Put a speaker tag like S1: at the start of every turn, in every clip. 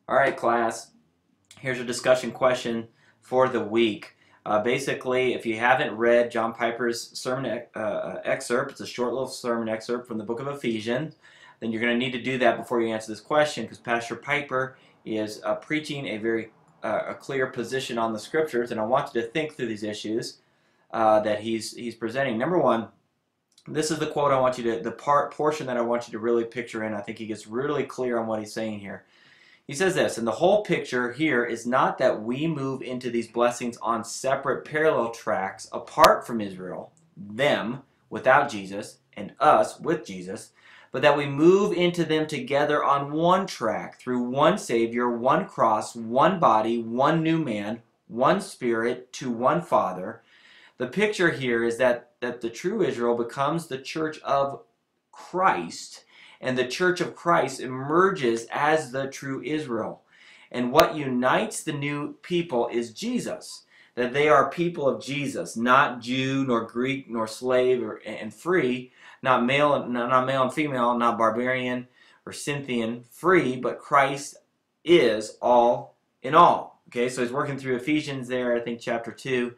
S1: All right, class. Here's a discussion question for the week. Basically, if you haven't read John Piper's sermon excerpt, it's a short little sermon excerpt from the book of Ephesians, then you're going to need to do that before you answer this question, because Pastor Piper is preaching a very a clear position on the scriptures, and I want you to think through these issues that he's presenting. Number one, this is the quote I want you to, the portion that I want you to really picture in. I think he gets really clear on what he's saying here. He says this, and the whole picture here is not that we move into these blessings on separate parallel tracks apart from Israel, them without Jesus, and us with Jesus, but that we move into them together on one track through one Savior, one cross, one body, one new man, one Spirit to one Father. The picture here is that the true Israel becomes the church of Christ, and the church of Christ emerges as the true Israel. And what unites the new people is Jesus, that they are people of Jesus, not Jew, nor Greek, nor slave and free, not male and female, not barbarian or Scythian, free, but Christ is all in all. Okay, so he's working through Ephesians there, I think chapter 2,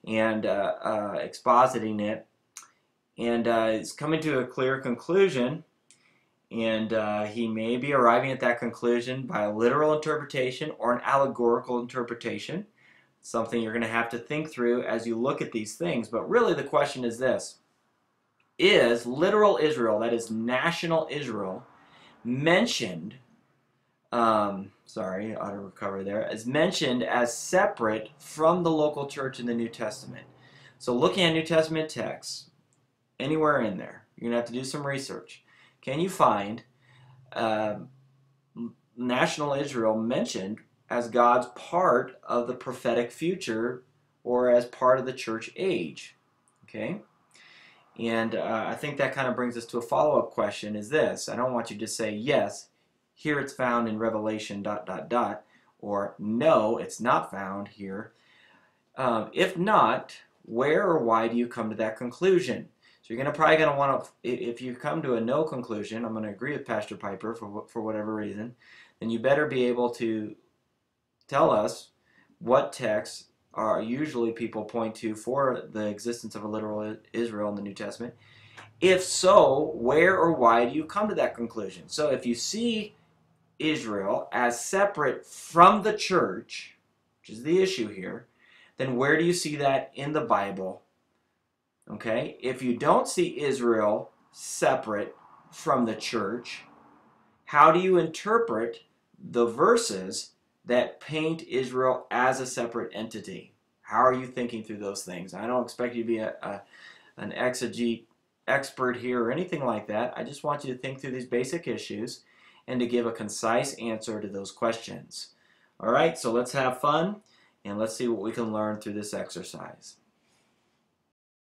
S1: and expositing it. And it's coming to a clear conclusion, and he may be arriving at that conclusion by a literal interpretation or an allegorical interpretation, something you're going to have to think through as you look at these things. But really the question is this: is literal Israel, that is national Israel, mentioned, sorry, auto recover there, is mentioned as separate from the local church in the New Testament? So looking at New Testament texts, anywhere in there, you're going to have to do some research. Can you find national Israel mentioned as God's part of the prophetic future or as part of the church age? Okay? And I think that kind of brings us to a follow-up question, is this. I don't want you to say, yes, here it's found in Revelation ... or no, it's not found here. If not, where or why do you come to that conclusion? So you're probably going to want to, if you come to a no conclusion, I'm going to agree with Pastor Piper for whatever reason, then you better be able to tell us what texts are usually people point to for the existence of a literal Israel in the New Testament. If so, where or why do you come to that conclusion? So if you see Israel as separate from the church, which is the issue here, then where do you see that in the Bible? Okay, if you don't see Israel separate from the church, how do you interpret the verses that paint Israel as a separate entity? How are you thinking through those things? I don't expect you to be an exegete expert here or anything like that. I just want you to think through these basic issues and to give a concise answer to those questions. All right, so let's have fun and let's see what we can learn through this exercise.